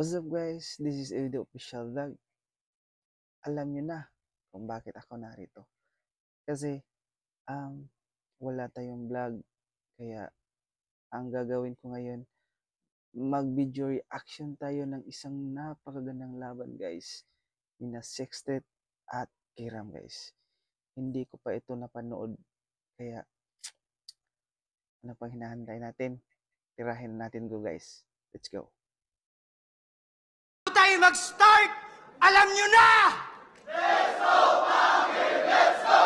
What's up guys? This is Edo Official Vlog. Alam nyo na kung bakit ako narito. Kasi wala tayong vlog. Kaya ang gagawin ko ngayon, mag-video reaction tayo ng isang napakagandang laban guys. Nina Sextet at Kiram guys. Hindi ko pa ito napanood. Kaya ano pang hinahantay natin? Tirahin natin go guys. Let's go. Tayo mag-start! Alam nyo na! Let's go, Pangil! Let's go!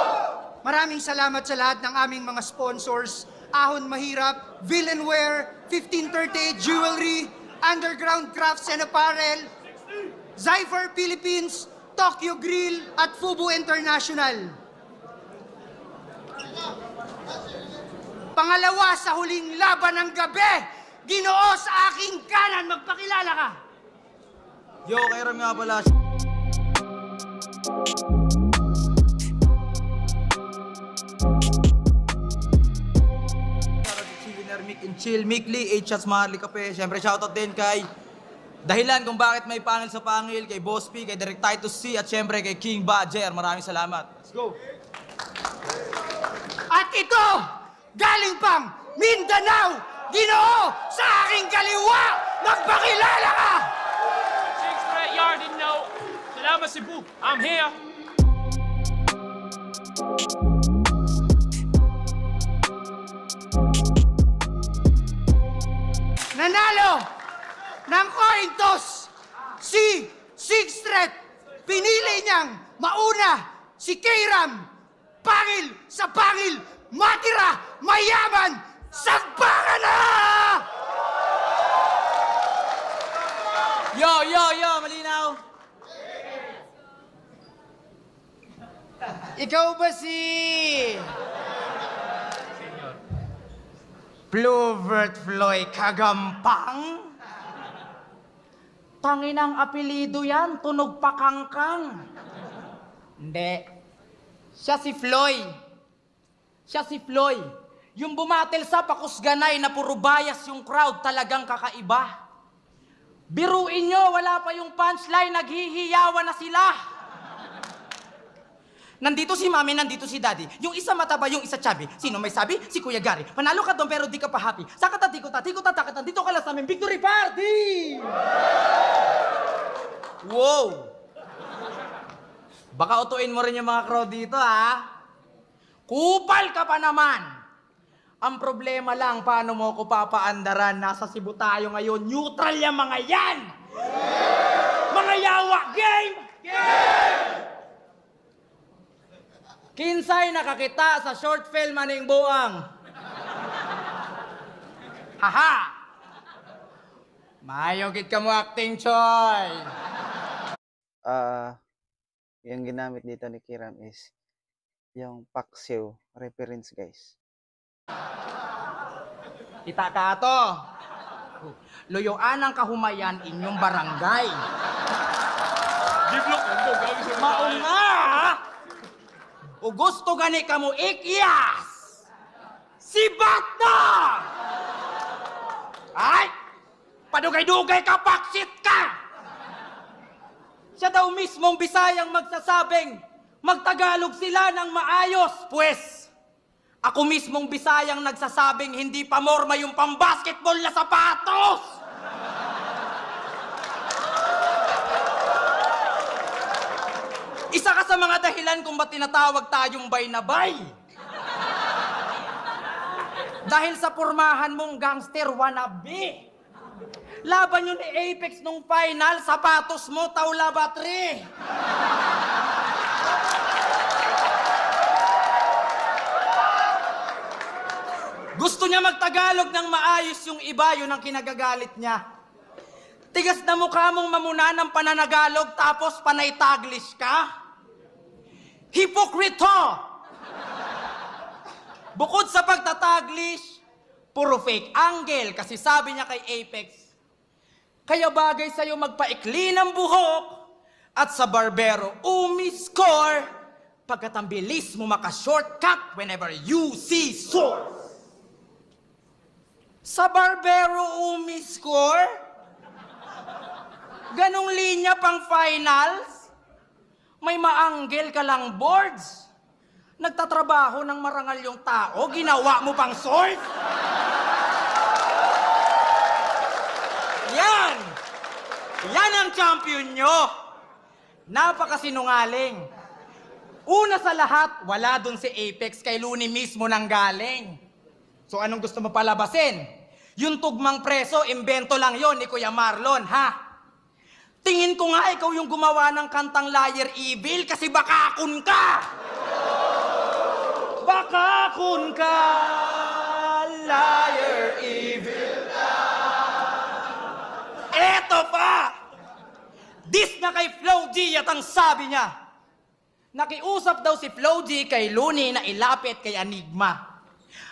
Maraming salamat sa lahat ng aming mga sponsors. Ahon Mahirap, Villanware, 1538 Jewelry, Underground Crafts and Apparel, Zypher Philippines, Tokyo Grill, at Fubu International. Pangalawa sa huling laban ng gabi, Ginoo sa aking kanan, magpakilala ka. Yo, Kiram nga pala. Winner, Mick and Chill, Mikli, H-Shots, Marley Kape. Siyempre, shoutout din kay dahilan kung bakit may pangil sa pangil, kay Boss P, kay Direct Titus C, at siyempre kay King Badger. Maraming salamat. Let's go! At ito, galing pang Mindanao, Ginoo sa aking kaliwa, magpakilala ka! Y'all didn't know. Salamat Cebu. I'm here. Nanalo ng coin toss si Sixthread. Pinili niyang mauna si Kiram. Pangil sa pangil, matira, mayaman, sagbangan na! Yo, malinaw. Ikaw ba si... Plovert Floyd Kagampang? Tanginang apelido yan, tunog pa kangkang. Hindi. Siya si Floy. Yung bumatil sa pakusganay na puro bias yung crowd, talagang kakaiba. Biruin nyo, wala pa yung punchline, naghihiyawan na sila. Nandito si mami, nandito si daddy. Yung isa mataba, yung isa chubby. Sino may sabi? Si Kuya Gary. Panalo ka doon pero di ka pa happy. Sakata, tiko, tatakata, nandito ka lang sa aming victory party! Wow! Baka utuin mo rin yung mga crowd dito, ha? Kupal ka pa naman! Ang problema lang, paano mo ko papaandaran? Nasa Cebu tayo ngayon. Neutral yung mga yan! Mga yawa! Game! Kinsay nakakita sa short film aning buang. Haha! Mayogit ka mo acting, Choy! Yung ginamit dito ni Kiram is yung Paksiw reference guys. Kita ka to. Loyoan ang kahumayan inyong barangay. Maunga! O gusto gani ka mo ikyas! Si Bata! Ay! Padugay-dugay ka, paksit ka! Siya daw mismong Bisayang magsasabing magtagalog sila ng maayos. Pues, ako mismong Bisayang nagsasabing hindi pa morma yung pambasketball na sapatos! Isa ka sa mga dahilan kung ba't tinatawag tayong bay na bay. Dahil sa pormahan mong gangster wannabe. Laban yun ni Apex nung final, sapatos mo, Taula Battery. Gusto niya magtagalog ng maayos yung iba, yun ang kinagagalit niya. Tigas na mukha mong mamuna ng pananagalog tapos panay Taglish ka? Hipokrito! Bukod sa pagtataglish, puro fake angle kasi sabi niya kay Apex, kaya bagay sa'yo magpaikli ng buhok at sa barbero umi-score pagkat ang bilis mo maka-shortcut whenever you see source. Sa barbero umi-score? Ganong linya pang finals? May maanggel ka lang boards? Nagtatrabaho ng marangal yung tao, ginawa mo pang source? Yan! Yan ang champion nyo! Napakasinungaling. Una sa lahat, wala dun si Apex, kay Looney mismo nang galing. So anong gusto mo palabasin? Yung tugmang preso, imbento lang yon ni Kuya Marlon, ha? Tingin ko nga ikaw yung gumawa ng kantang Liar Evil kasi bakakon ka! Bakakon ka, liar evil ka. Eto pa! Dis na kay Flo G at ang sabi niya, nakiusap daw si Flo G kay Looney na ilapit kay Enigma.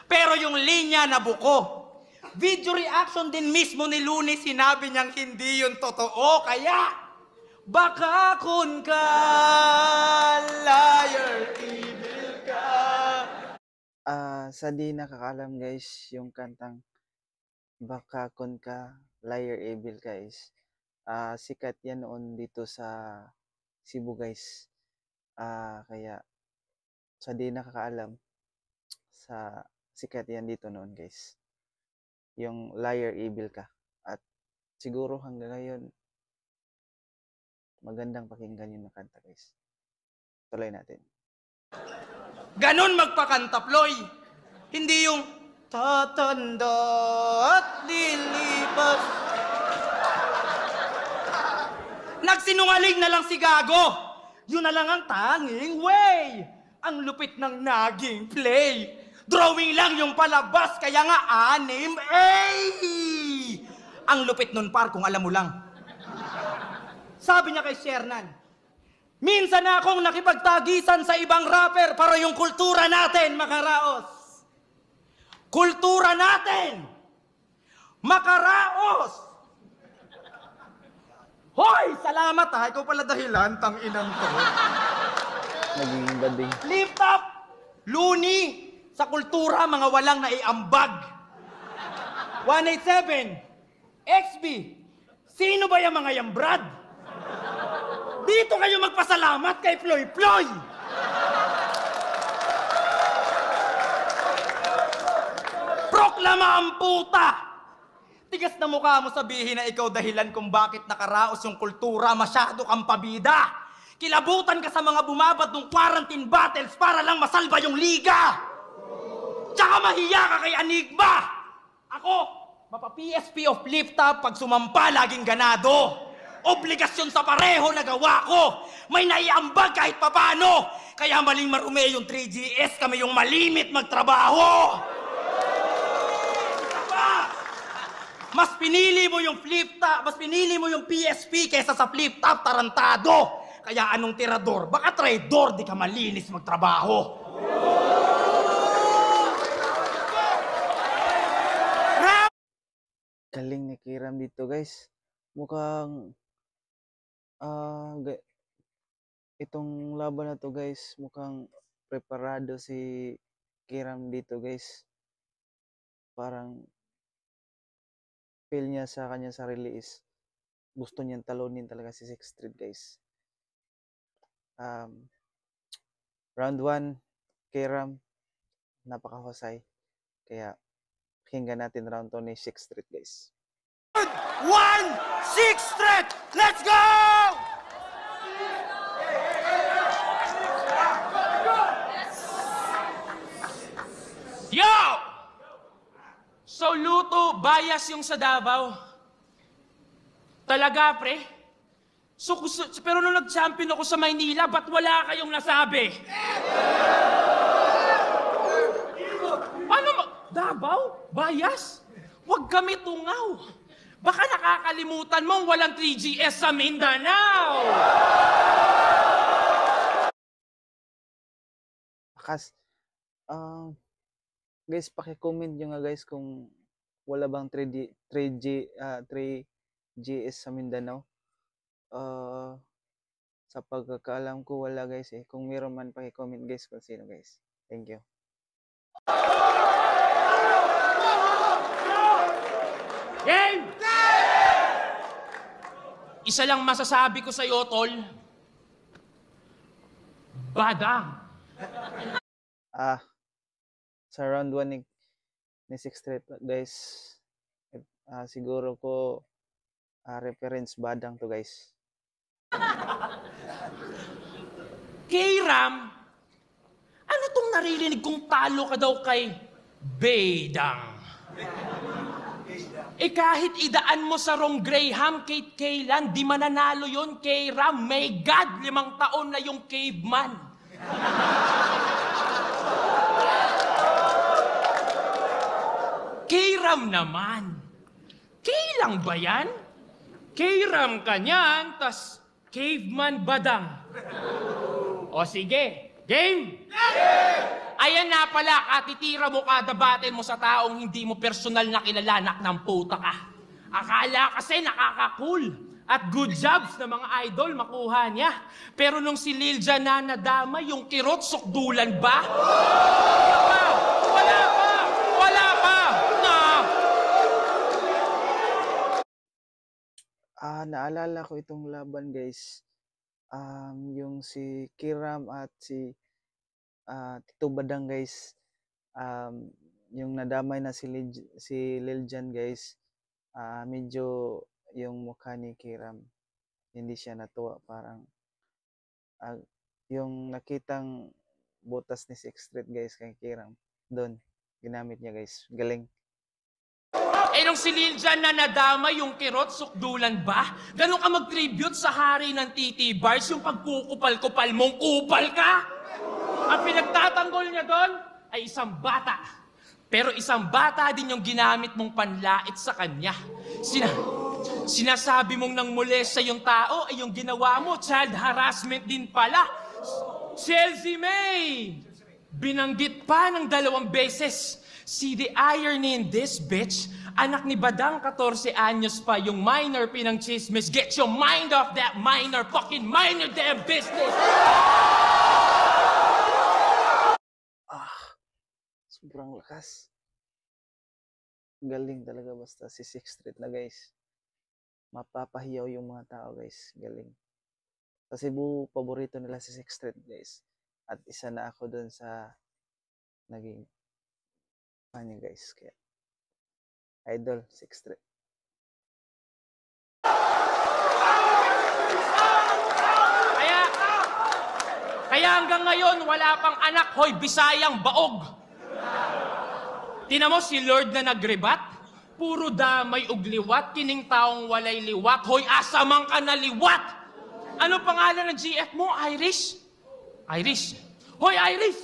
Pero yung linya na buko. Video reaction din mismo ni Looney, sinabi niyang hindi yun totoo, kaya bakakon ka, liar evil ka. Sa di nakakaalam guys, yung kantang Bakakon Ka, Liar Evil guys. Sikat yan noon dito sa Cebu guys. Kaya sa di nakakaalam, sikat yan dito noon guys. Yung Liar Evil Ka. At siguro hanggang ngayon, magandang pakinggan yung kanta guys. Tuloy natin. Ganon magpakanta, Ploy. Hindi yung tatanda at lilipas. Nagsinungaling na lang si Gago. Yun na lang ang tanging way. Ang lupit ng naging play. Drawing lang yung palabas, kaya nga 6A. Ang lupit nun, par, kung alam mo lang. Sabi niya kay Shernan, minsan na akong nakipagtagisan sa ibang rapper para yung kultura natin makaraos. Kultura natin makaraos. Hoy, salamat ha. Ikaw pala dahilan, tang inang to. Naging bading. Lift up, Looney, sa kultura mga walang naiambag. 187, XB, sino ba yung mga yan, Brad? Dito kayo magpasalamat kay Ploy Ploy! Proklama ang puta! Tigas na mukha mo sabihin na ikaw dahilan kung bakit nakaraos yung kultura, masyado kang pabida! Kilabutan ka sa mga bumabad ng quarantine battles para lang masalba yung liga! Tsaka mahiya ka kay Enigma! Ako, mapa-PSP of Flip-Top pag sumampa laging ganado! Obligasyon sa pareho na gawa ko. May naiambag kahit papano. Kaya maling marume yung 3GS, kami yung malimit magtrabaho. Mas pinili mo yung flip-top, mas pinili mo yung PSP kaysa sa flip-top, tarantado. Kaya anong tirador? Baka traidor, di ka malinis magtrabaho. Galing ni Kiram dito guys. Mukhang itong laban na to guys, mukhang preparado si Kiram dito guys. Parang feel niya sa kanya sarili is gusto niyang talunin talaga si Sixth Street guys. Round 1, Kiram, napakahusay. Kaya pakinggan natin round 2 ni Sixth Street guys. 1, 6 Street, let's go! Yo! So, luto, bias yung sa Davao. Talaga, pre? Pero nung nag-champion ako sa Maynila, ba't wala kayong nasabi? Ano mo? Davao? Bias? Huwag kami tungaw. Baka nakakalimutan mo walang 3GS sa Mindanao. Guys, paki-comment nyo nga guys kung wala bang 3GS sa Mindanao. Sa pagkakaalam ko wala guys eh. Kung meron man, paki-comment guys kung sino guys. Thank you. Game! isa lang masasabi ko sa'yo, tol. Badang. Sa round 1 ni Sixth Street, guys, siguro ko reference Badang to, guys. K-Ram, ano tong naririnig kong talo ka daw kay Bedang? Kahit idaan mo sa Rong Graham, Kate Kaylan, di mananalo yon K-Ram. May God, 5 taon na yung caveman. K-Ram naman. K-lang ba yan? K-Ram ka niyan, tas caveman Badang. O sige, game! Ayan na pala, katitira mo kada battle mo sa taong hindi mo personal na kilalanak ng puta ka. Akala kasi nakaka-cool at good jobs na mga idol makuha niya. Pero nung si Lilja na nadama, yung kirot sukdulan ba? Wala pa! Naalala ko itong laban, guys. Yung si Kiram at si Tito Badang, guys. Yung nadamay na si Liljan, guys. Medyo yung mukha ni Kiram, hindi siya natuwa. Parang yung nakitang butas ni Sixth Street, guys, kay Kiram, doon ginamit niya, guys. Galing. Nung si Liljan na nadama yung kirot, sukdulan ba? Ganun ka mag-tribute sa hari ng TT Bars, yung pagkukupal-kupal mong kupal ka? Ang pinagtatanggol niya doon ay isang bata. Pero isang bata din yung ginamit mong panlait sa kanya. Sinasabi mong nang molesta yung tao ay yung ginawa mo, child harassment din pala. Chelsea May! Binanggit pa ng 2 beses. See the irony in this, bitch? Anak ni Badang, 14 anyos pa, yung minor pinang-chismis. Get your mind off that minor, fucking minor damn business! Sobrang lakas. Galing talaga basta si Sixth Street na, guys. Mapapahiyaw yung mga tao, guys. Galing. Sa Cebu, paborito nila si Sixth Street, guys. At isa na ako dun sa naging fan niya, guys. Kaya idol, Sixth Street. Kaya hanggang ngayon, wala pang anak, hoy, Bisayang baog. Tina mo si Lord na nagrebat, puro damay ug liwat, kining taong walay liwat, hoy, asamang ka na liwat. Ano pangalan ng GF mo, Irish? Irish. Hoy, Irish,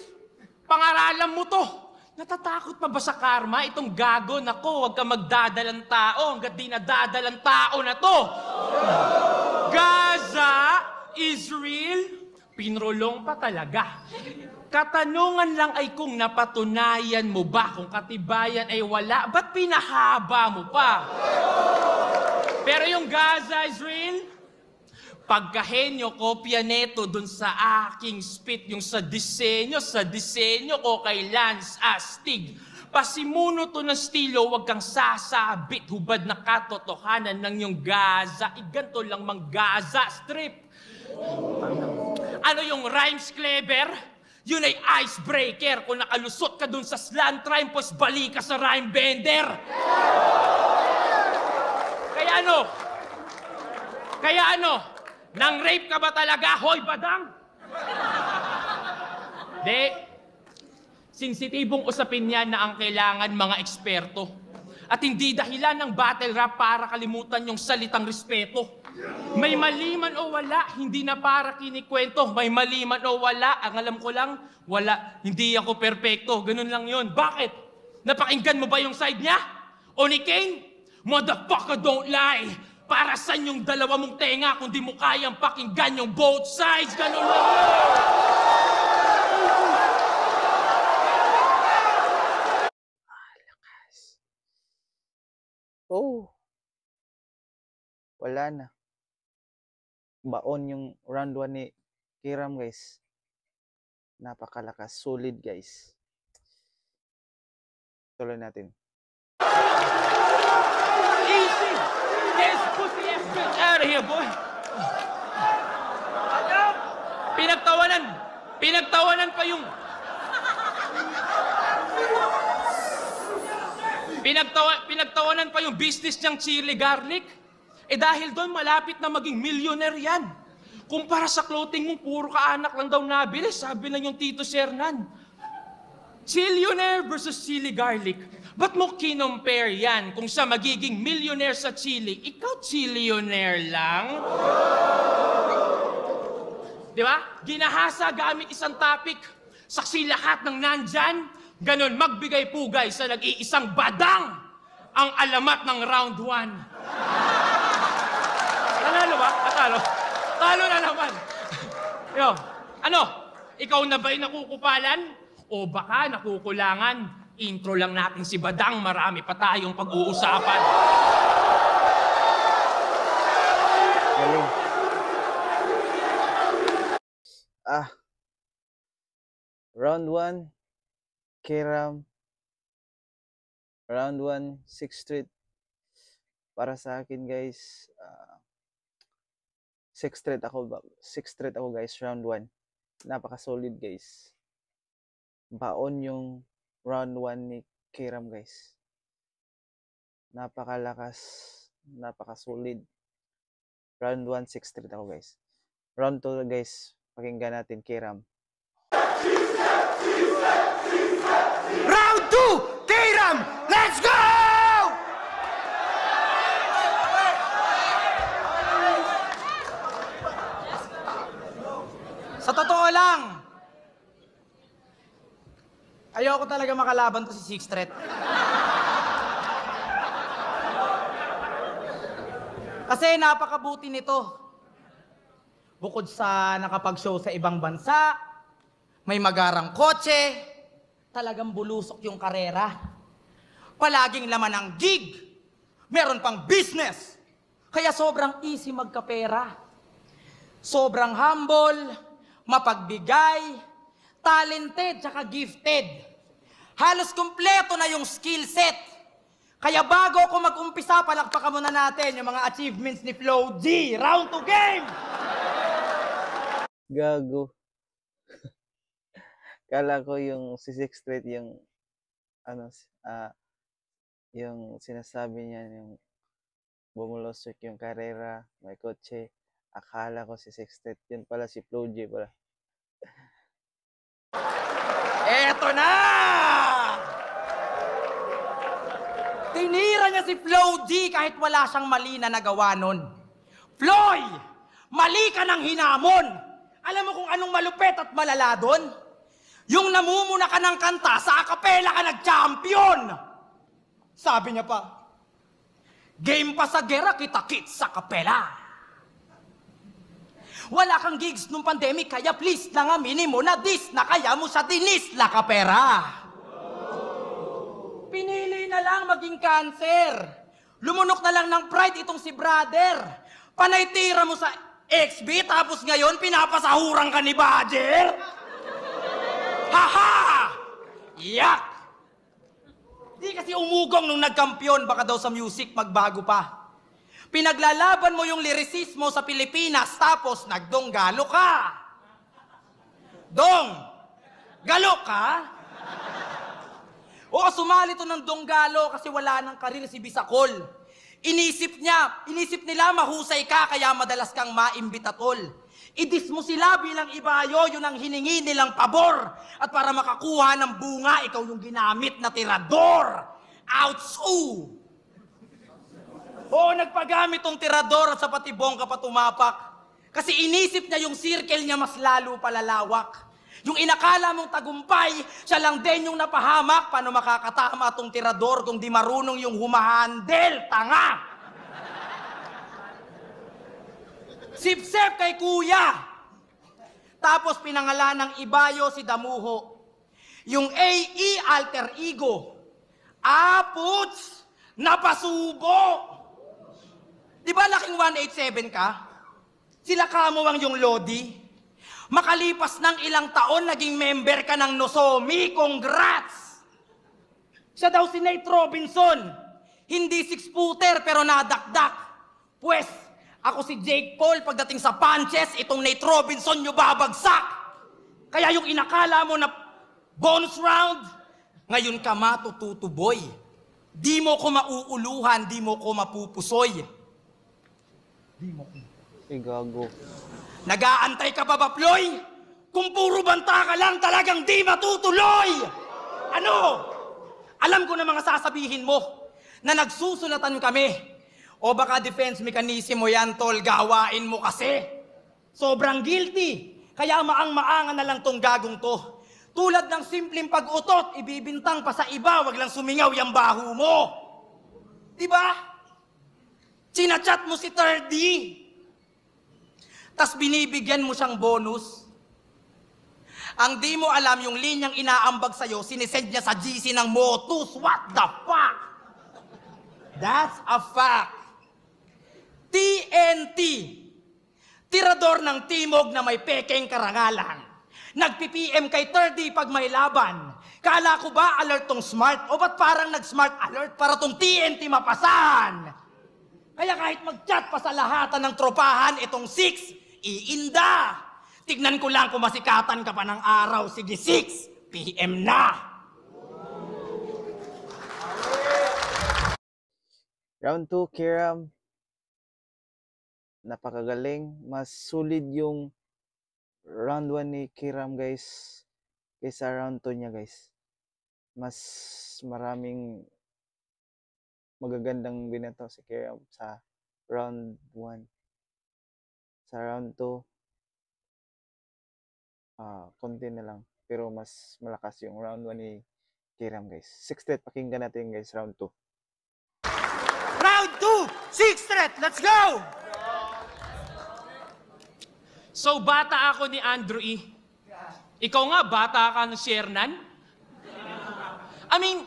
pangaralan mo to. Natatakot pa ba sa karma itong gago? Nako, huwag ka magdadalang tao hanggat di nadadalang tao na to. Gaza, Israel, pinrolong pa talaga. Katanungan lang ay kung napatunayan mo ba, kung katibayan ay wala, ba't pinahaba mo pa? Pero yung Gaza, Israel, pagkahenyo, kopya neto dun sa aking spit, yung sa disenyo ko kay Lance Astig. Pasimuno to ng estilo, wag kang sasabit, hubad na katotohanan ng yung Gaza. Iganto lang mang Gaza strip. Ano yung rhymes clever? Yun ay icebreaker. Kung nakalusot ka dun sa slant rhyme, pues bali ka sa rhyme bender. Kaya ano? Nang rape ka ba talaga, hoy Badang? De, sensitibong usapin yan na ang kailangan mga eksperto. At hindi dahilan ng battle rap para kalimutan yung salitang respeto. May mali man o wala, hindi na para kinikwento. May mali man o wala, ang alam ko lang, wala. Hindi ako perpekto, ganun lang yun. Bakit? Napakinggan mo ba yung side niya? O ni Kane? Motherfucker, don't lie! Para saan yung 2 mong tenga kung di mo kayang pakinggan yung both sides? Ganun lang yun! Lakas. Oh. Wala na. Baon yung round 1 ni Kiram, guys. Napakalakas. Solid, guys. Tuloy natin. Easy! Yes, put the effort out of Iya, boy. Pinagtawanan pa yung... Pinagtawanan pa yung business niyang chili garlic. Eh dahil doon, malapit na maging millionaire yan. Kumpara sa clothing mo, puro kaanak lang daw nabili. Sabi lang yung Tito Sernan. Chillionaire versus chili garlic. Ba't mo kinompare yan kung sa magiging millionaire sa chili, ikaw chillionaire lang? Di ba? Ginahasa gamit isang topic. Saksi lahat ng nandyan. Ganon, magbigay-pugay sa nag-iisang badang ang alamat ng round 1. Nanalo ba? Natalo? Talo na naman. Yo, ano? Ikaw na ba'y nakukupalan? O baka nakukulangan? Intro lang natin si Badang, marami pa tayong pag-uusapan. Galing. Round 1, Kiram. Round 1, 6th Street. Para sa akin, guys, 6th Street ako, guys, round 1. Napaka-solid, guys. Baon yung round 1 ni Kiram, guys. Napakalakas, napaka-solid. Round 1, 6th Street ako, guys. Round 2, guys, pakinggan natin Kiram. Round 2, Kiram! Let's go! Sa totoo lang, ayoko talaga makalaban to si Sixth Street. Kasi napakabuti nito. Bukod sa nakapag-show sa ibang bansa, may magarang kotse, talagang bulusok yung karera. Palaging laman ng gig, meron pang business. Kaya sobrang easy magkapera. Sobrang humble, mapagbigay, talented, tsaka gifted. Halos kumpleto na yung skill set. Kaya bago ako mag-umpisa, palakpakan muna natin yung mga achievements ni Flo G. Round 2 game! Gago. Kala ko yung si Sixth Street yung yung sinasabi niya yung bumulusok yung karera, may kotse. Akala ko si Sixth Street, yun pala si Flo G pala. Eto na! Tinira niya si Flo G kahit wala siyang mali na nagawa nun. Floy! Mali ka ng hinamon! Alam mo kung anong malupet at malala doon? Yung namumuna ka ng kanta, sa akapela ka nag-champion! Sabi niya pa, game pa sa gera, kita-kits sa kapela. Wala kang gigs nung pandemic, kaya please lang aminin mo na dis na kaya mo sa dinis la kapera. Pinili na lang maging cancer. Lumunok na lang ng pride itong si brother. Panay tira mo sa XB, tapos ngayon pinapasahuran ka ni Badger? Haha! Yak! Di kasi umugong nung nagkampiyon, baka daw sa music magbago pa. Pinaglalaban mo yung lirisismo sa Pilipinas, tapos nagdonggalo ka. Dong! Galo ka? Oo, sumali to ng donggalo kasi wala nang karir si Bisakol. Inisip nila mahusay ka kaya madalas kang maimbitatol. Idis mo sila bilang ibayo, yun ang hiningi nilang pabor. At para makakuha ng bunga, ikaw yung ginamit na tirador. Outsu! Oo, nagpagamit tong tirador at sa patibong ka pa tumapak. Kasi inisip niya yung circle niya mas lalo palalawak. Yung inakala mong tagumpay, siya lang din yung napahamak. Paano makakatama tong tirador kung di marunong yung humahandel? Tanga! Sip-sip kay kuya! Tapos pinangalan ng ibayo si Damuho. Yung AE alter ego. Aputs! Napasubo! Di ba laking 187 ka? Sila kamuwang yung Lodi? Makalipas ng ilang taon, naging member ka ng Nozomi. Congrats! Siya daw si Nate Robinson. Hindi 6-footer pero nadakdak. Pwes, Ako si Jake Paul, pagdating sa punches, itong Nate Robinson nyo babagsak. Kaya yung inakala mo na bonus round, ngayon ka matututuboy. Di mo ko mauuluhan, di mo ko mapupusoy. Ay, gago. Nag-aantay ka ba, Baploy? Kung puro banta ka lang, talagang di matutuloy! Ano? Alam ko na mga sasabihin mo na nagsusulatan kami. O baka defense mechanism mo yan, tol, gawain mo kasi. Sobrang guilty. Kaya maang-maangan na lang tong gagong to. Tulad ng simpleng pag-utot, ibibintang pa sa iba, wag lang sumingaw yung baho mo. Diba? Sinachat mo si 3D. Tas binibigyan mo siyang bonus. Ang di mo alam yung linyang inaambag sa'yo, sinisend niya sa GC ng Motus. What the fuck? That's a fact. TNT. Tirador ng timog na may pekeng karangalan. Nag-PPM kay 3D pag may laban. Kala ko ba alert tong smart? O ba't parang nag-smart alert para tong TNT mapasan? Kaya kahit mag-chat pa sa lahatan ng tropahan, itong 6, iinda. Tignan ko lang kung masikatan ka pa ng araw. Sige, 6 PM na. Round 2, Kiram. Napakagaling. Mas solid yung round 1 ni Kiram, guys, kaysa round 2 niya, guys. Mas maraming magagandang binato si Kiram sa round 1. Sa round 2, konti na lang. Pero mas malakas yung round 1 ni Kiram, guys. 6th pakinggan natin, guys, round 2. Round 2, 6th threat, let's go! So, bata ako ni Andrew E. Ikaw nga, bata ka ng Shernan? I mean,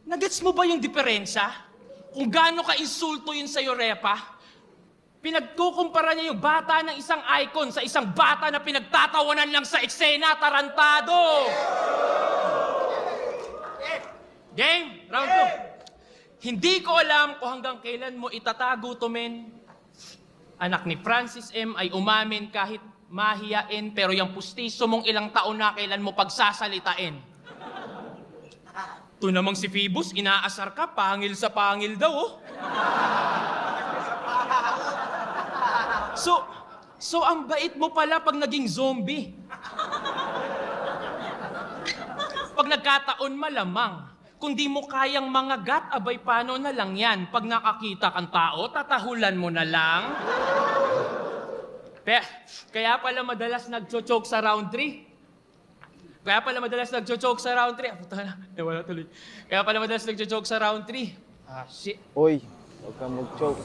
nagets mo ba yung diferensya? Kung gaano ka-insulto yun sa'yo, Repa? Pinagkukumpara niya yung bata ng isang icon sa isang bata na pinagtatawanan lang sa eksena, tarantado! Game, round 2. Hindi ko alam kung hanggang kailan mo itatago to, men. Anak ni Francis M. ay umamin kahit mahiyain, pero yung pustiso mong ilang taon na kailan mo pagsasalitain. Ito namang si Phoebus, inaasar ka, pangil sa pangil daw, oh. So ang bait mo pala pag naging zombie. Pag nagkataon malamang. Kung di mo kayang mangagat, abay paano na lang yan? Pag nakakita kang tao, tatahulan mo na lang. Kaya pala madalas nagcho-choke sa round 3. Kaya pala madalas nagcho-choke sa round 3. Puta na, wala tuloy. Kaya pala madalas nagcho-choke sa round 3. Shit. Oy, huwag kang mag-choke.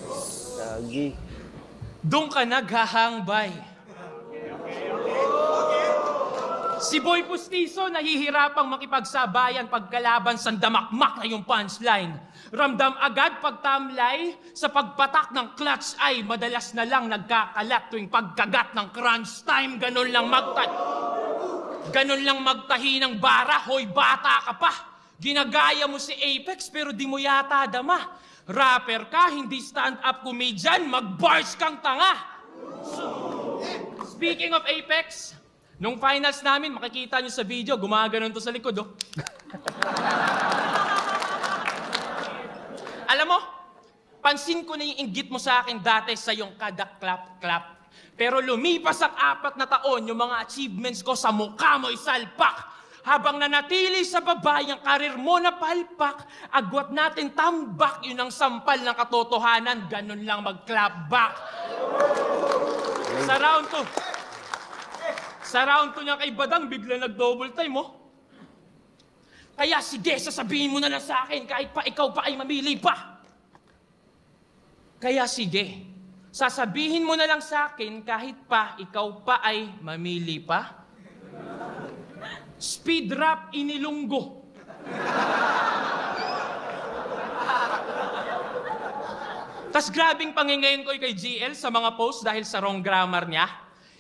Gagi. Doon ka naghahangbay. Si Boy Pustiso nahihirapang makipagsabayan pagkalaban sa damakmak na yung punchline. Ramdam agad pagtamlay sa pagpatak ng clutch ay madalas na lang nagkakalat tuwing pagkagat ng crunch time. Ganun lang magtahi ng bara. Hoy, bata ka pa. Ginagaya mo si Apex pero di mo yata dama. Rapper ka, hindi stand-up comedian. Mag-bars kang tanga. Speaking of Apex, nung finals namin, makikita nyo sa video, gumaganon to sa likod, oh. Alam mo, pansin ko na yung inggit mo sa akin dati sa yung kada clap-clap. Pero lumipas ang 4 na taon, yung mga achievements ko sa mukha mo isalpak. Habang nanatili sa babae ang karir mo na palpak, agwat natin tambak, yun ang sampal ng katotohanan, ganun lang mag-clap back. Sa round 2. Sa round 2 niya kay Badang, bigla nag-double time, oh. Kaya sige, sasabihin mo na lang sa akin, kahit pa ikaw pa ay mamili pa. Kaya sige, sasabihin mo na lang sa akin, kahit pa ikaw pa ay mamili pa. Speed rap inilunggo. Tas grabing pangingayin ko kay GL sa mga post dahil sa wrong grammar niya.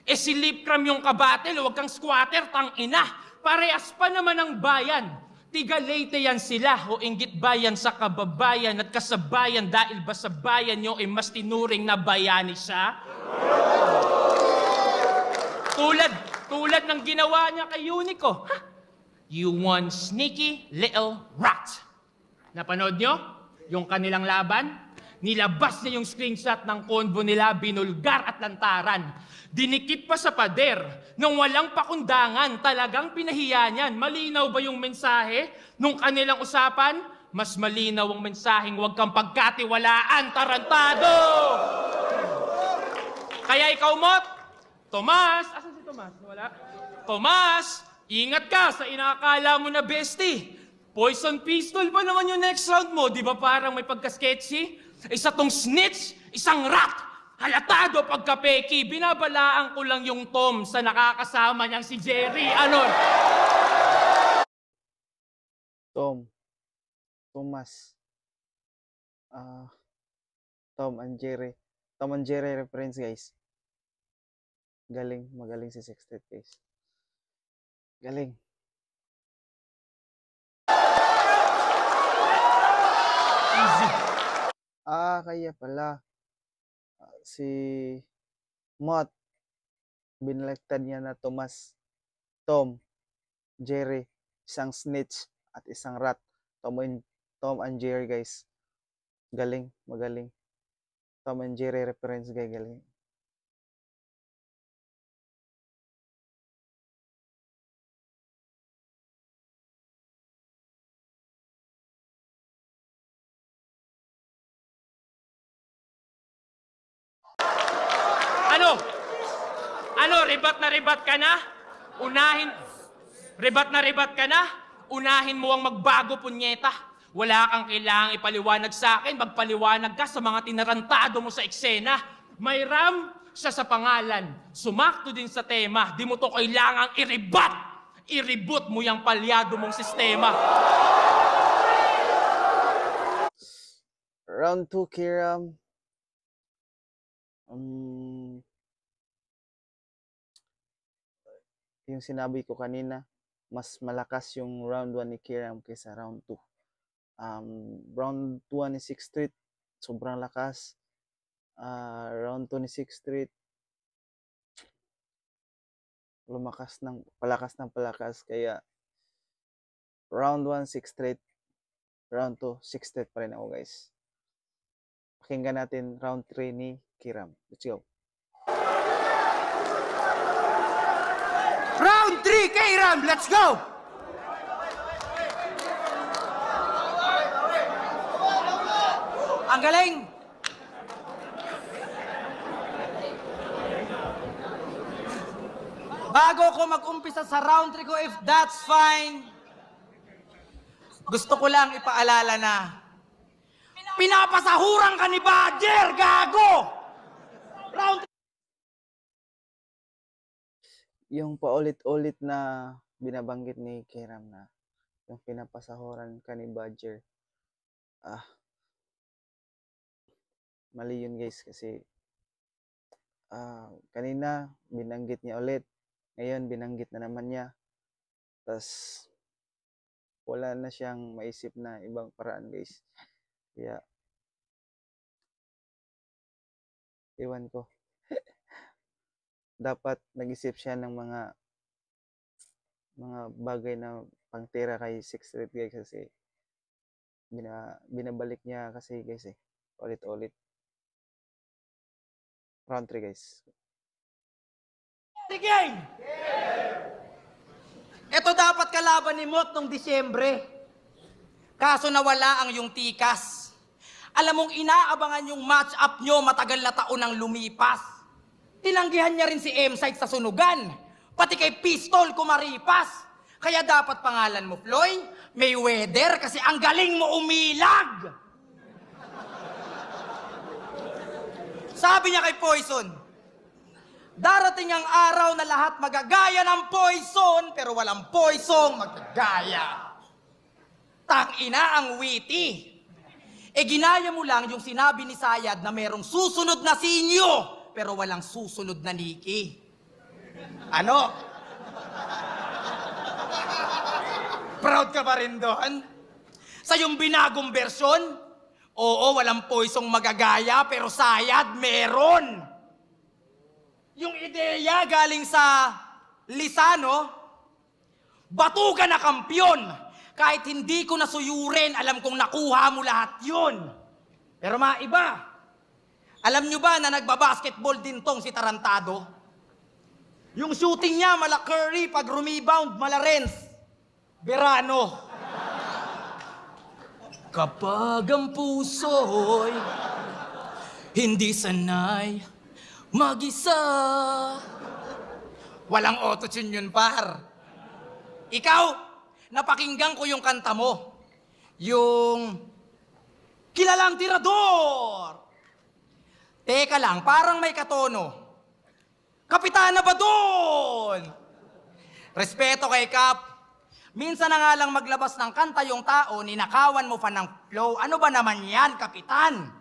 Si Lipcram yung kabatel, huwag kang squatter, tang ina. Parehas pa naman ang bayan. Tiga Leyte yan sila o inggit bayan sa kababayan at kasabayan dahil ba sa bayan nyo ay mas tinuring na bayani siya? Tulad ng ginawa niya kay Unico. Ha? You one sneaky little rat. Napanood nyo? Yung kanilang laban? Nilabas niya yung screenshot ng convo nila, binulgar at lantaran. Dinikit pa sa pader, nung walang pakundangan, talagang pinahiya niyan. Malinaw ba yung mensahe nung kanilang usapan? Mas malinaw ang mensaheng huwag kang pagkatiwalaan, tarantado! Kaya ikaw, Mot, Tomas, asan si Tomas? Wala? Tomas, ingat ka sa inakala mo na bestie. Poison pistol pa naman yung next round mo, di ba parang may pagka-sketchy? Isa tong snitch, isang rat. Halatado pagka-peki, binabalaan ko lang yung Tom sa nakakasama niyang si Jerry. Ano? Thomas. Tom and Jerry. Tom and Jerry reference, guys. Magaling si Sextet, guys. Galing. Easy. Kaya pala. Si Mott, binaliktad niya na Thomas, Tom, Jerry, isang snitch at isang rat. Tom and Jerry, guys. Magaling. Tom and Jerry reference, guys. Galing. Ribat ka na? Ribat ka na? Unahin mo ang magbago, punyeta. Wala kang kailangang ipaliwanag sa akin, magpaliwanag ka sa mga tinarantado mo sa eksena. May Ram, siya sa pangalan. Sumakto din sa tema, di mo to kailangang iribat. I-reboot mo yung palyado mong sistema. Round 2, Kiram. Yung sinabi ko kanina, mas malakas yung round 1 ni Kiram kaysa round 2. Round 1 ni 6th Street, sobrang lakas. Round 2 ni 6th Street, palakas. Kaya round 1, 6th Street, round 2, 6th Street pa rin ako, guys. Pakinggan natin round 3 ni Kiram. Let's go. Round 3, Kiram, let's go! Ang galing! Bago ko mag-umpisa sa round 3 ko, if that's fine, gusto ko lang ipaalala na pinapasahuran ka ni Badger, gago! Round 3. Yung paulit-ulit na binabanggit ni Kiram na yung pinapasahuran ka ni Badger. Mali yun, guys, kasi kanina binanggit niya ulit. Ngayon binanggit na naman niya. Tas wala na siyang maisip na ibang paraan, guys. Kaya iwan ko. Dapat nag-isip siya ng mga bagay na pangtira kay 6th Street, guys, kasi binabalik niya kasi, guys, ulit-ulit. Round 3, guys. The game! Ito dapat kalaban ni Mot nung Disyembre. Kaso nawala ang yung tikas. Alam mong inaabangan yung match-up nyo matagal na taon ang lumipas. Tinanggihan niya rin si M-Site sa sunugan. Pati kay Pistol kumaripas. Kaya dapat pangalan mo, Floyd, Mayweather, kasi ang galing mo umilag. Sabi niya kay Poison, darating ang araw na lahat magagaya ng Poison, pero walang Poison magagaya. Tangina ang witty. Ginaya mo lang yung sinabi ni Sayad na merong susunod na sinyo, pero walang susunod na Nikki. Ano? Proud ka ba rin doon? Sa yung binagong bersyon? Oo, walang poisong magagaya, pero sayad meron. Yung ideya galing sa Lisano, batugan na kampyon. Kahit hindi ko nasuyurin, alam kong nakuha mo lahat yun. Pero maiba. Alam nyo ba na nagbabasketball din tong si Tarantado? Yung shooting niya, mala Curry, pag rebound, mala Renz. Verano. Kapag ang puso'y hindi sanay mag-isa. Walang auto-tune yun, par. Ikaw, napakinggan ko yung kanta mo. Yung Kilalang Tirador. Teka lang, parang may katono. Kapitana ba doon? Respeto kay Kap. Minsan na nga lang maglabas ng kanta yung tao, ninakawan mo pa ng flow. Ano ba naman yan, Kapitan?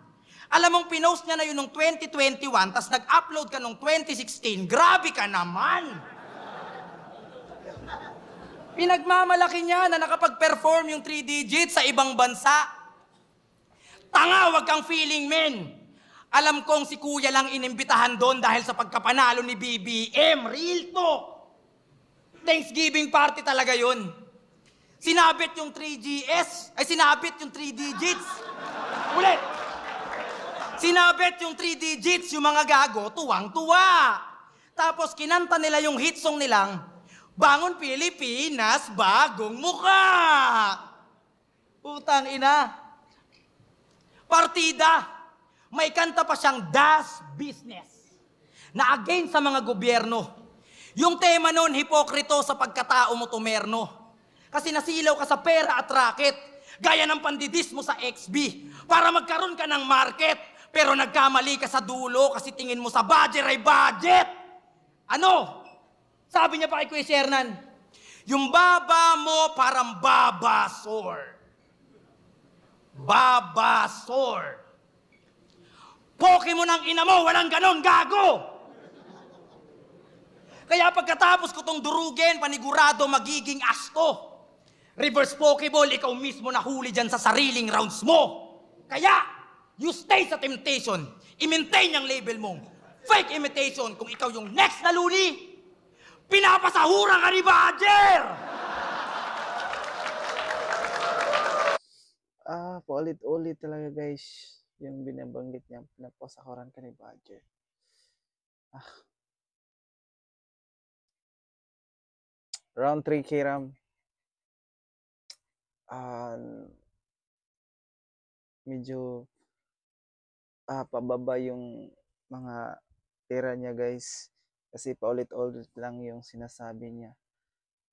Alam mong pinost niya na yun nung 2021, tas nag-upload ka nung 2016. Grabe ka naman! Pinagmamalaki niya na nakapag-perform yung 3 digits sa ibang bansa. Tanga, wag kang feeling, men. Alam kong si Kuya lang inimbitahan doon dahil sa pagkapanalo ni BBM. Real talk! Thanksgiving party talaga yun. Sinabit yung 3GS, ay sinabit yung 3 digits. Ulit! Sinabit yung 3 digits, yung mga gago, tuwang-tuwa. Tapos kinanta nila yung hit song nilang, Bangon Pilipinas, bagong mukha. Putang ina. Partida. May kanta pa siyang Das Business na against sa mga gobyerno. Yung tema nun, hipokrito sa pagkatao mo tumerno. Kasi nasilaw ka sa pera at racket, gaya ng pandidis mo sa XB, para magkaroon ka ng market. Pero nagkamali ka sa dulo kasi tingin mo sa budget ay budget. Ano? Sabi niya pa kay Kuya Shernan, yung baba mo parang babasor. Babasor. Pokemon ang ina mo, walang ganon, gago! Kaya pagkatapos ko tong durugin, panigurado magiging asto. Reverse Pokeball, ikaw mismo nahuli dyan sa sariling rounds mo. Kaya, you stay sa temptation. I-maintain yung label mong fake imitation. Kung ikaw yung next na luni, pinapasahura ka ni Badger! Paulit-ulit talaga guys. Yung binabanggit niya, pinapasahuran ka ni Badger. Round 3 Kiram. Medyo pababa yung mga tira niya guys. Kasi paulit-ulit lang yung sinasabi niya.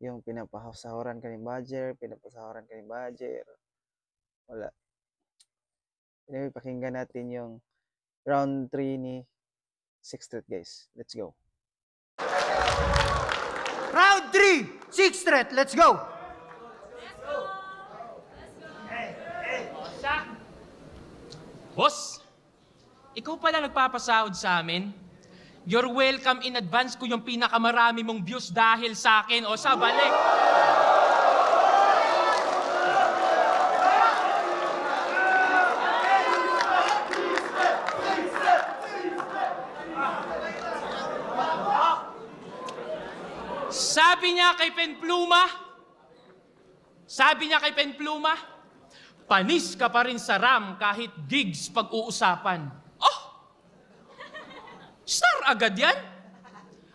Yung pinapasahuran ka ni Badger, pinapasahuran ka ni Badger. Wala. Anyway, pakinggan natin yung round 3 ni Sixth Street guys. Let's go. Round 3, Sixth Street, let's go! Boss, ikaw pala nagpapasahod sa amin? You're welcome in advance ko yung pinakamarami mong views dahil sa akin o sa balik. Sabi niya kay Penpluma, panis ka pa rin sa RAM kahit gigs pag-uusapan. Oh! Star agad yan?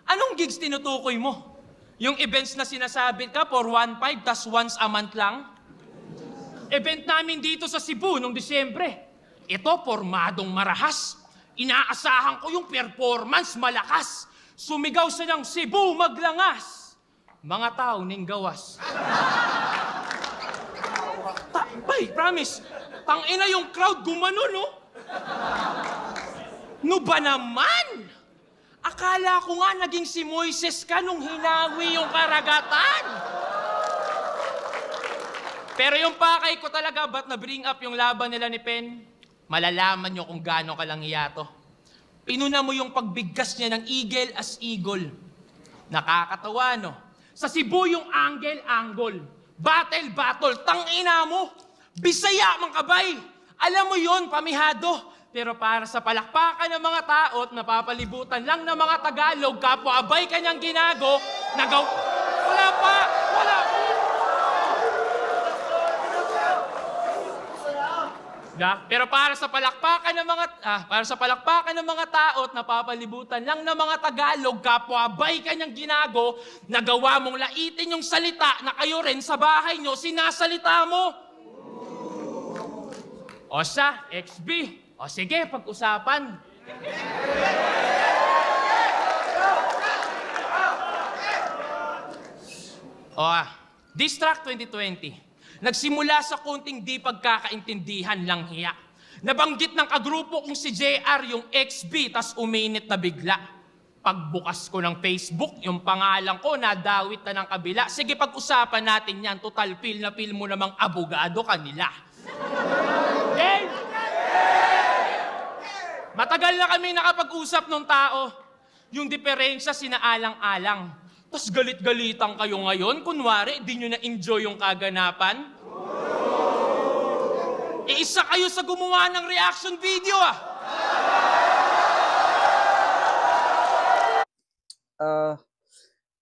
Anong gigs tinutukoy mo? Yung events na sinasabi ka for 1.5 tas once a month lang? Event namin dito sa Cebu noong Disyembre. Ito, pormadong marahas. Inaasahan ko yung performance malakas. Sumigaw sa ng Cebu maglangas. Mga tao ning gawas. Bay, promise. Tangina yung crowd gumano, no? No ba naman? Akala ko nga naging si Moises ka nung hinawi yung karagatan. Pero yung pakay ko talaga, ba't na-bring up yung laban nila ni Pen? Malalaman nyo kung gaano ka lang iyato. Pinuna mo yung pagbigkas niya ng eagle as eagle. Nakakatawa, no? Sa Cebu yung angle. Battle, tangina mo. Bisaya, mang kabay. Alam mo yon, pamihado. Pero para sa palakpakan ng mga tao at napapalibutan lang ng mga Tagalog, kapwa abay kanyang ginago, wala pa. Pero para sa palakpakan ng mga tao at napapalibutan lang ng mga Tagalog, kapwa abay kanyang ginago, nagawa mong laitin yung salita na kayo rin sa bahay nyo sinasalita mo. O siya, XB. O sige, pag-usapan. Distract 2020. Nagsimula sa konting di pagkakaintindihan lang hiya. Nabanggit ng kagrupo kong si JR yung XB, tas uminit na bigla. Pagbukas ko ng Facebook, yung pangalan ko nadawit na ng kabila. Sige, pag-usapan natin yan. Total feel na feel mo namang abogado kanila. Okay? Matagal na kami nakapag-usap ng tao. Yung diferensya sinaalang-alang. Tapos galit-galitan kayo ngayon. Kunwari, di nyo na-enjoy yung kaganapan. Isa kayo sa gumawa ng reaction video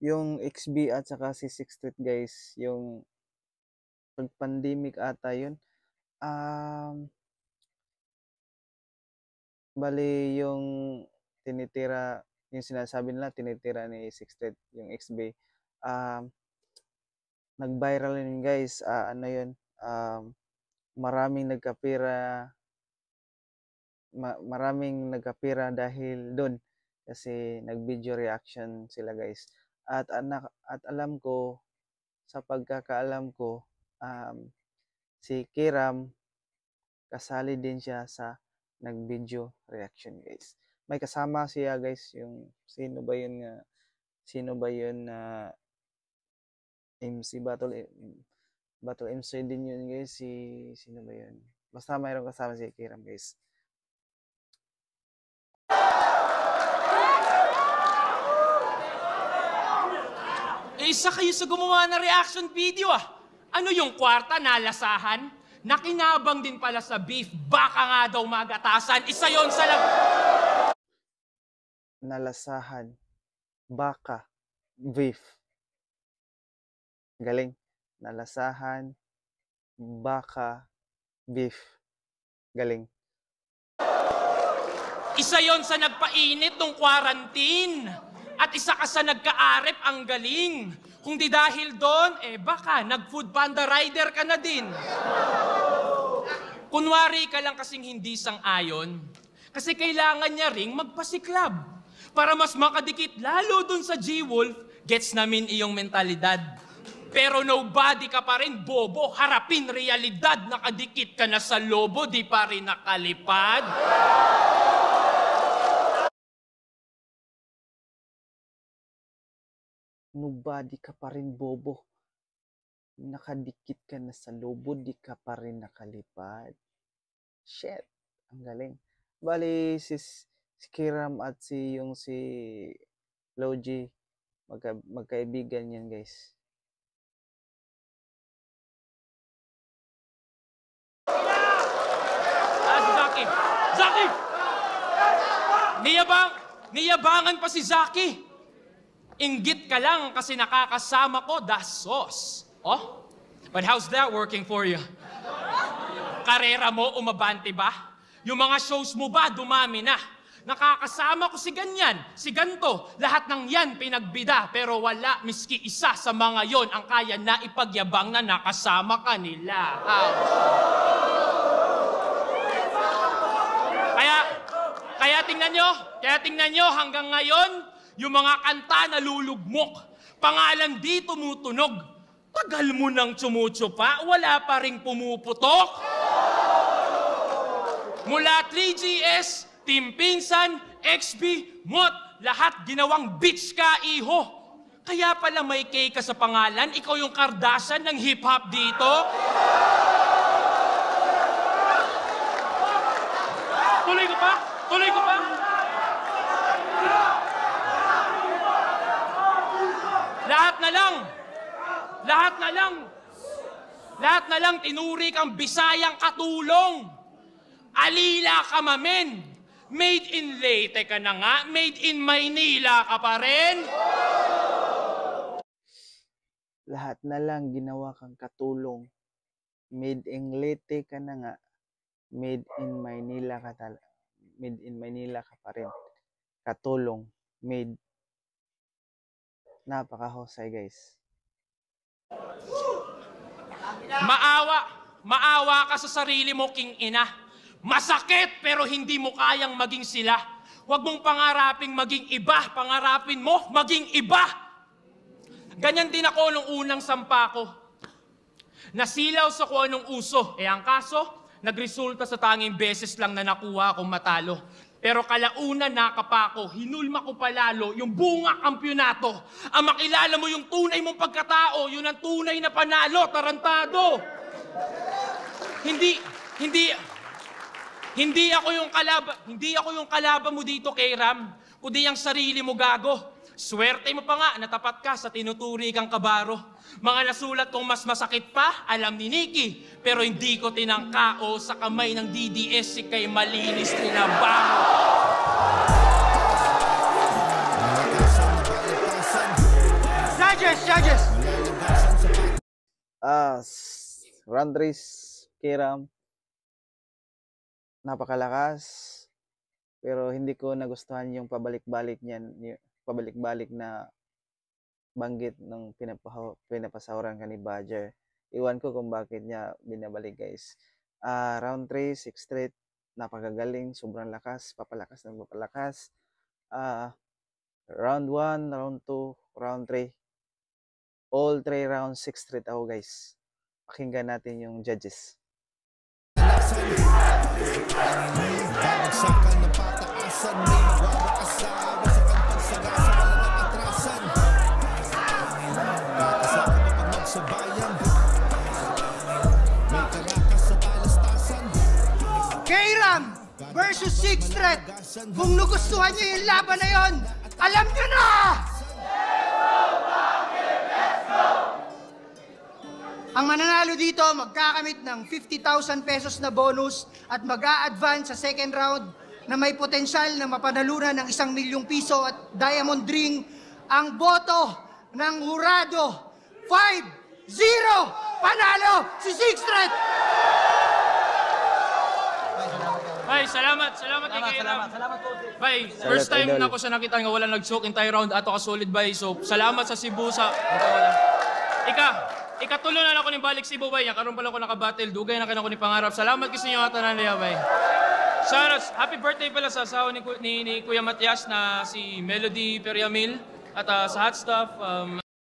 Yung XB at saka si Sixth Street guys, yung pag-pandemic ata yun. Bali yung tinitira, yung sinasabi nila tinitira ni Sixth Street, yung XB. Nag-viral yun guys. Maraming nagkapira dahil doon kasi nag-video reaction sila guys. At alam ko, sa pagkakaalam ko, si Kiram kasali din siya sa nag-video reaction guys. May kasama siya guys, yung sino ba yun na MC Battle MC din yun guys, sino ba yun? Basta mayroong kasama si Kiram guys. Isa kayo sa gumawa ng reaction video Ano yung kwarta, nalasahan? Nakinabang din pala sa beef, baka nga daw magatasan. Isa yon sa nalasahan, baka, beef. Galing. Nalasahan, baka, beef. Galing. Isa yon sa nagpainit ng quarantine. At isa ka sa nagkaarep, ang galing. Kung di dahil doon, baka nag-food panda rider ka na din. Kunwari ka lang kasing hindi sang-ayon. Kasi kailangan niya ring magpasiklab. Para mas makadikit lalo doon sa G-Wolf, gets namin iyong mentalidad. Pero nobody ka pa rin, bobo. Harapin realidad, nakadikit ka na sa lobo, di pa rin nakalipad. Nobody ka pa rin, bobo. Nakadikit ka na sa lobo, di ka pa rin nakalipad. Shit, ang galing. Bali, si Kiram at si Logie, magkaibigan yan guys. Si Zaki! Niyabangan pa si Zaki. Inggit ka lang kasi nakakasama ko, das sauce. But how's that working for you? Karera mo, umabante ba? Yung mga shows mo ba, dumami na? Nakakasama ko si ganyan, si ganto, lahat ng yan pinagbida, pero wala miski isa sa mga yon ang kaya na ipagyabang na nakasama ka nila. Kaya tingnan nyo hanggang ngayon, yung mga kanta nalulugmok, pangalan di tumutunog. Tagal mo nang tsumutsupa, wala pa ring pumuputok. Mula 3GS, Team Pinsan, XB, Mot, lahat ginawang bitch ka, iho. Kaya pala may K ka sa pangalan, ikaw yung Kardashian ng hip-hop dito. Tuloy ko pa? Lahat na lang, Lahat na lang tinuri kang Bisayang katulong. Alila ka mamen. Made in Leyte ka na nga, made in Maynila ka pa rin. Lahat na lang ginawa kang katulong. Made in Leyte ka na nga, made in Maynila ka pa rin. Katulong, made. Napakahusay, guys. Maawa ka sa sarili mo, King Ina. Masakit pero hindi mo kayang maging sila. Huwag mong pangaraping maging iba, pangarapin mo maging iba. Ganyan din ako nung unang sampa ko. Nasilaw sa kung anong uso. Ang kaso, nagresulta sa tanging beses lang na nakuha akong matalo. Pero kalaunan nakapa ko, hinulma ko palalo yung bunga kampyonato. Ang makilala mo yung tunay mong pagkatao, yun ang tunay na panalo, tarantado. Hindi ako yung kalaban mo dito, kay Ram, kundi ang sarili mo, gago. Swerte mo pa nga, natapat ka sa tinuturi kang kabaro. Mga nasulat kong mas masakit pa, alam ni Nikki, pero hindi ko tinangkao sa kamay ng DDS si kay malinis tinabaho. Judges! Round race, Kiram. Napakalakas. Pero hindi ko nagustuhan yung pabalik-balik na banggit ng pinapasawaran ka ni Badger. Iwan ko kung bakit niya binabalik, guys. Round 3, 6 straight, napakagaling, sobrang lakas, papalakas ng papalakas. Round 1, round 2, round 3. All 3 rounds, 6 straight ako, guys. Pakinggan natin yung judges. K-Ram versus 6 Threat. Kung nagustuhan niyo yung laban na yon, alam niyo na! Ang mananalo dito, magkakamit ng 50,000 pesos na bonus at mag-a-advance sa second round na may potensyal na mapanalunan ng 1 milyong piso at diamond ring. Ang boto ng hurado, 5-0! Panalo si Six Threat! Bay, salamat kay Ram. Bay, first time na ko siya nakita nga wala nag-choke entire round ato ka solid, bay. So, salamat sa Cebu sa ikatulo na ako ni balik Cebu, bay. Karon pala ko nakabattle, dugay na kanako ni pangarap. Salamat kasi niyo atanan niya, bay. Shoutouts, happy birthday pala sa asawa ni Kuya Matias na si Melody Periamil at sa Hot Stuff,